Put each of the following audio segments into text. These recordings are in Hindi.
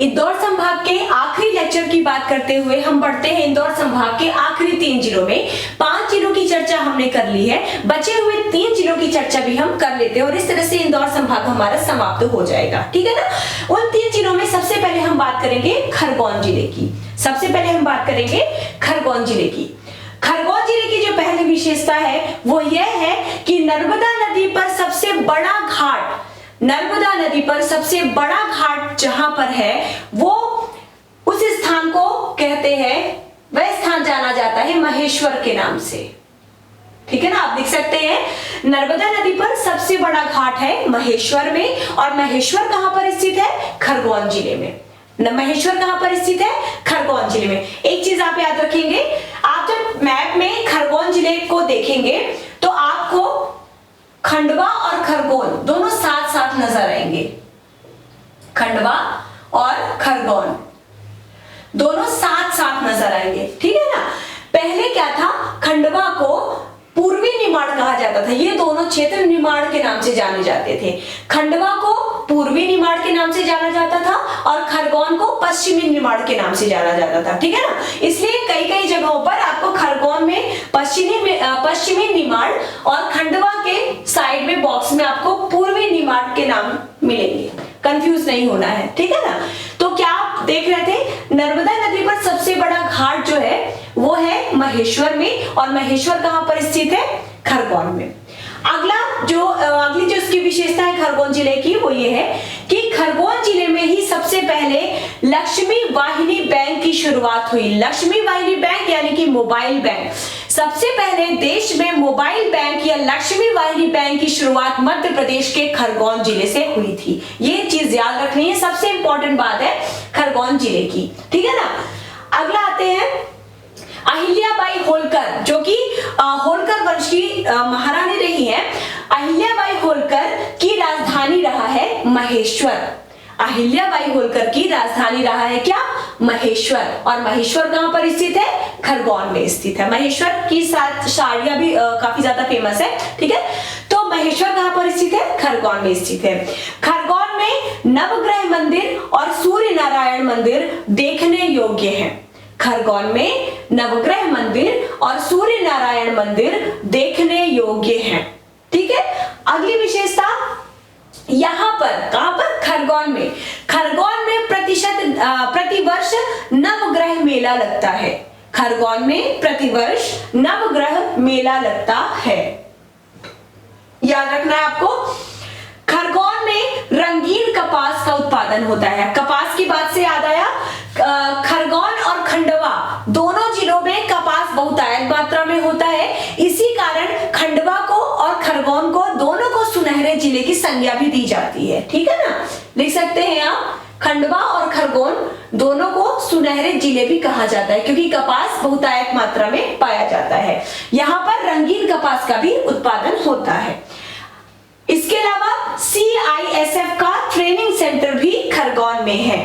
इंदौर संभाग के आखिरी लेक्चर की बात करते हुए हम बढ़ते हैं इंदौर संभाग के आखिरी 3 जिलों में। 5 जिलों की चर्चा हमने कर ली है, बचे हुए 3 जिलों की चर्चा भी हम कर लेते हैं और इस तरह से इंदौर संभाग हमारा समाप्त हो जाएगा। ठीक है ना। उन 3 जिलों में सबसे पहले हम बात करेंगे खरगोन जिले की। सबसे पहले हम बात करेंगे खरगोन जिले की। खरगोन जिले की जो पहली विशेषता है वो यह है कि नर्मदा नदी पर सबसे बड़ा घाट, नर्मदा नदी पर सबसे बड़ा घाट जहां पर है वो उस स्थान को कहते हैं, वह स्थान जाना जाता है महेश्वर के नाम से। ठीक है ना, आप लिख सकते हैं नर्मदा नदी पर सबसे बड़ा घाट है महेश्वर में, और महेश्वर कहां पर स्थित है? खरगोन जिले में। महेश्वर कहां पर स्थित है? खरगोन जिले में। एक चीज आप याद रखेंगे, आप जब मैप में खरगोन जिले को देखेंगे तो आपको खंडवा और खरगोन दोनों साथ साथ नजर आएंगे। खंडवा और खरगोन दोनों साथ साथ नजर आएंगे। ठीक है ना। पहले क्या था, खंडवा को पूर्वी निमाड़ कहा जाता था। ये दोनों क्षेत्र निमाड़ के नाम से जाने जाते थे। खंडवा को पूर्वी निमाड़ के नाम से जाना जाता था और खरगोन को पश्चिमी निमाड़ के नाम से जाना जाता था। ठीक है ना। इसलिए कई कई जगहों पर आपको खरगोन में पश्चिमी निमाड़ और खंडवा के साइड में बॉक्स में आपको पूर्वी निमाड़ के नाम मिलेंगे। कंफ्यूज नहीं होना है। ठीक है ना। तो क्या आप देख रहे थे, नर्मदा नदी पर सबसे बड़ा घाट जो है वो है महेश्वर में, और महेश्वर कहां पर स्थित है? खरगोन में। अगली जो इसकी विशेषता है खरगोन जिले की वो ये है कि खरगोन जिले में ही सबसे पहले लक्ष्मी वाहिनी बैंक की शुरुआत हुई। लक्ष्मी वाहिनी बैंक यानी कि मोबाइल बैंक। सबसे पहले देश में मोबाइल बैंक या लक्ष्मी वाहिनी बैंक की शुरुआत मध्य प्रदेश के खरगोन जिले से हुई थी। ये चीज याद रखनी है, सबसे इंपॉर्टेंट बात है खरगोन जिले की। ठीक है ना। अगला आते हैं अहिल्याबाई होलकर, जो कि होलकर वंश की महारानी रही है। अहिल्याबाई होलकर की राजधानी रहा है महेश्वर। अहिल्याबाई होलकर की राजधानी रहा है क्या? महेश्वर। और महेश्वर कहां पर स्थित है? खरगोन में स्थित है। महेश्वर की साड़ियां भी काफी ज्यादा फेमस है। ठीक है। तो महेश्वर कहां पर स्थित है? खरगोन में स्थित है। खरगोन में नवग्रह मंदिर और सूर्य नारायण मंदिर देखने योग्य हैं। खरगोन में नवग्रह मंदिर और सूर्य नारायण मंदिर देखने योग्य हैं। ठीक है। अगली विशेषता यहां पर, कहां पर? खरगोन में। खरगोन में प्रतिवर्ष नवग्रह मेला लगता है। खरगोन में प्रतिवर्ष नवग्रह मेला लगता है। याद रखना है आपको। खरगोन में रंगीन कपास का उत्पादन होता है। कपास की बात से याद आया, खरगोन और खंडवा दोनों जिलों में कपास बहुतायत मात्रा में होता है। इसी कारण खंडवा को और खरगोन को दोनों को सुनहरे जिले की संज्ञा भी दी जाती है। ठीक है ना। लिख सकते हैं आप, खंडवा और खरगोन दोनों को सुनहरे जिले भी कहा जाता है क्योंकि कपास बहुतायत मात्रा में पाया जाता है। यहाँ पर रंगीन कपास का भी उत्पादन होता है। इसके अलावा CISF का ट्रेनिंग सेंटर भी खरगोन में है।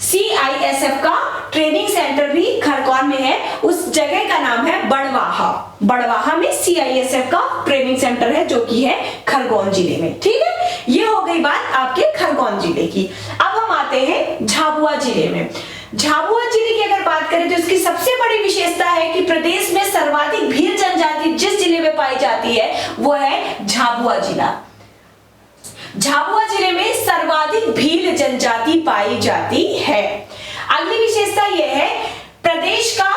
CISF का ट्रेनिंग सेंटर भी खरगोन में है। उस जगह का नाम है बड़वाहा। बड़वाहा में CISF का ट्रेनिंग सेंटर है जो कि है खरगोन जिले में। ठीक है। ये हो गई बात आपके खरगोन जिले की। अब हम आते हैं झाबुआ जिले में। झाबुआ जिले की अगर बात करें तो इसकी सबसे बड़ी विशेषता है कि प्रदेश में सर्वाधिक भील जनजाति जिस जिले में पाई जाती है वो है झाबुआ जिला। झाबुआ जिले में सर्वाधिक भील जनजाति पाई जाती है। अगली विशेषता यह है, प्रदेश का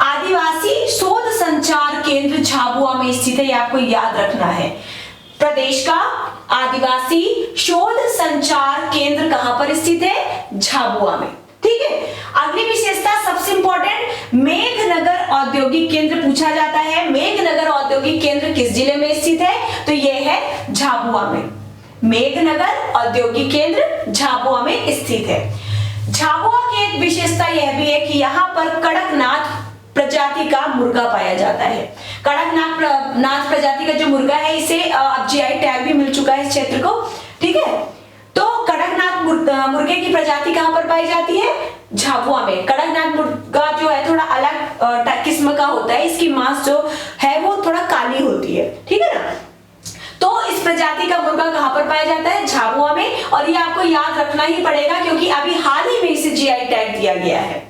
आदिवासी शोध संचार केंद्र झाबुआ में स्थित है। आपको याद रखना है, प्रदेश का आदिवासी शोध संचार केंद्र कहां पर स्थित है? झाबुआ में। ठीक है। अगली विशेषता सबसे इंपॉर्टेंट, मेघनगर औद्योगिक केंद्र पूछा जाता है। मेघनगर औद्योगिक केंद्र किस जिले में स्थित है? तो यह है झाबुआ में। मेघनगर औद्योगिक केंद्र झाबुआ में स्थित है। झाबुआ की एक विशेषता यह भी है कि यहाँ पर कड़कनाथ प्रजाति का मुर्गा पाया जाता है। कड़कनाथ प्रजाति का जो मुर्गा है इसे अब GI टैग भी मिल चुका है इस क्षेत्र को। ठीक है। तो कड़कनाथ मुर्गे की प्रजाति कहां पर पाई जाती है? झाबुआ में। कड़कनाथ मुर्गा जो है थोड़ा अलग किस्म का होता है। इसकी मांस जो है वो थोड़ा काली होती है। ठीक है ना। तो इस प्रजाति का मुर्गा कहां पर पाया जाता है? झाबुआ में। और ये आपको याद रखना ही पड़ेगा क्योंकि अभी हाल ही में इसे जीआई टैग दिया गया है।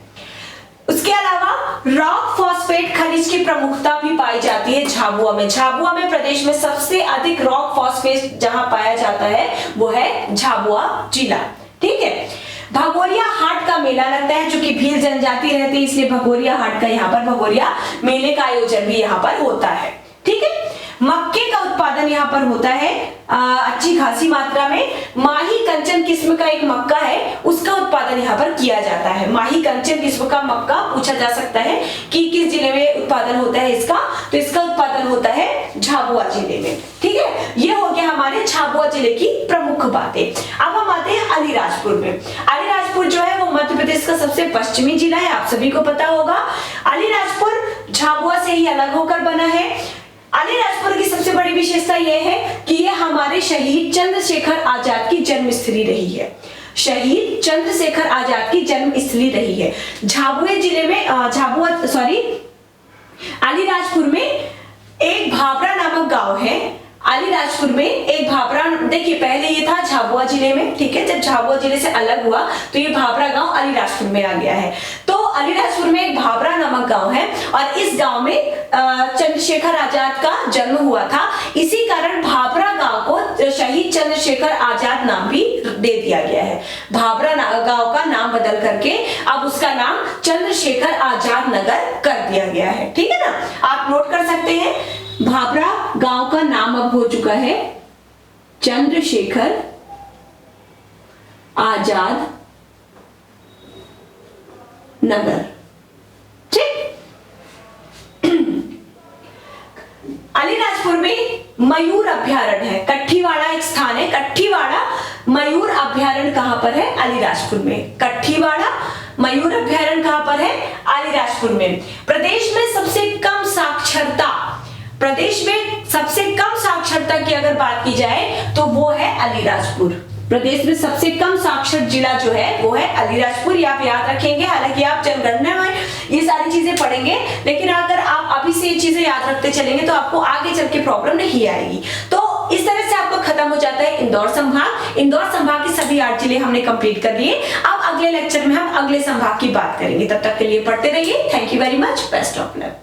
उसके अलावा रॉक फॉस्फेट खनिज की प्रमुखता भी पाई जाती है झाबुआ में। झाबुआ में प्रदेश में सबसे अधिक रॉक फॉस्फेट जहां पाया जाता है वो है झाबुआ जिला। ठीक है। भगोरिया हाट का मेला लगता है, जो कि भील जनजाति रहती है, इसलिए भगोरिया हाट का यहाँ पर भगोरिया मेले का आयोजन भी यहाँ पर होता है। ठीक है। मक्के का उत्पादन यहाँ पर होता है अच्छी खासी मात्रा में। माही कंचन किस्म का एक मक्का है, उसका उत्पादन यहाँ पर किया जाता है। माही कंचन किस्म का मक्का पूछा जा सकता है कि किस जिले में उत्पादन होता है इसका, तो इसका उत्पादन होता है झाबुआ जिले में। ठीक है। ये हो गया हमारे झाबुआ जिले की प्रमुख बातें। अब हम आते हैं अलीराजपुर में। अलीराजपुर जो है वो मध्य प्रदेश का सबसे पश्चिमी जिला है, आप सभी को पता होगा। अलीराजपुर झाबुआ से ही अलग होकर बना है। अलीराजपुर की सबसे बड़ी विशेषता यह है कि यह हमारे शहीद चंद्रशेखर आजाद की जन्मस्थली रही है। शहीद चंद्रशेखर आजाद की जन्मस्थली रही है। अलीराजपुर में एक भाबरा नामक गांव है। अलीराजपुर में एक भाबरा, देखिए पहले ये था झाबुआ जिले में। ठीक है। जब झाबुआ जिले से अलग हुआ तो ये भाबरा गांव अलीराजपुर में आ गया है। तो अलीराजपुर में एक भाबरा नामक गांव है और इस गांव में चंद्रशेखर आजाद का जन्म हुआ था। इसी कारण भाबरा गांव को शहीद चंद्रशेखर आजाद नाम भी दे दिया गया है। भाबरा गांव का नाम बदल करके अब उसका नाम चंद्रशेखर आजाद नगर कर दिया गया है। ठीक है ना, आप नोट कर सकते हैं। भाबरा गांव का नाम अब हो चुका है चंद्रशेखर आजाद नगर। ठीक। अलीराजपुर में मयूर अभ्यारण्य है। कट्ठीवाड़ा एक स्थान है। कट्ठीवाड़ा मयूर अभ्यारण्य कहां पर है? अलीराजपुर में। कट्ठीवाड़ा मयूर अभ्यारण्य कहां पर है? अलीराजपुर में। प्रदेश में सबसे कम साक्षरता की अगर बात की जाए तो वो है अलीराजपुर। प्रदेश में सबसे कम साक्षर जिला जो है वो है अलीराजपुर। ये आप याद रखेंगे। हालांकि आप जनगणना में ये सारी चीजें पढ़ेंगे, लेकिन अगर आप अभी से ये चीजें याद रखते चलेंगे तो आपको आगे चल के प्रॉब्लम नहीं आएगी। तो इस तरह से आपका खत्म हो जाता है इंदौर संभाग। इंदौर संभाग के सभी 8 जिले हमने कंप्लीट कर लिए। अब अगले लेक्चर में हम अगले संभाग की बात करेंगे। तब तक के लिए पढ़ते रहिए। Thank you very much. Best of luck.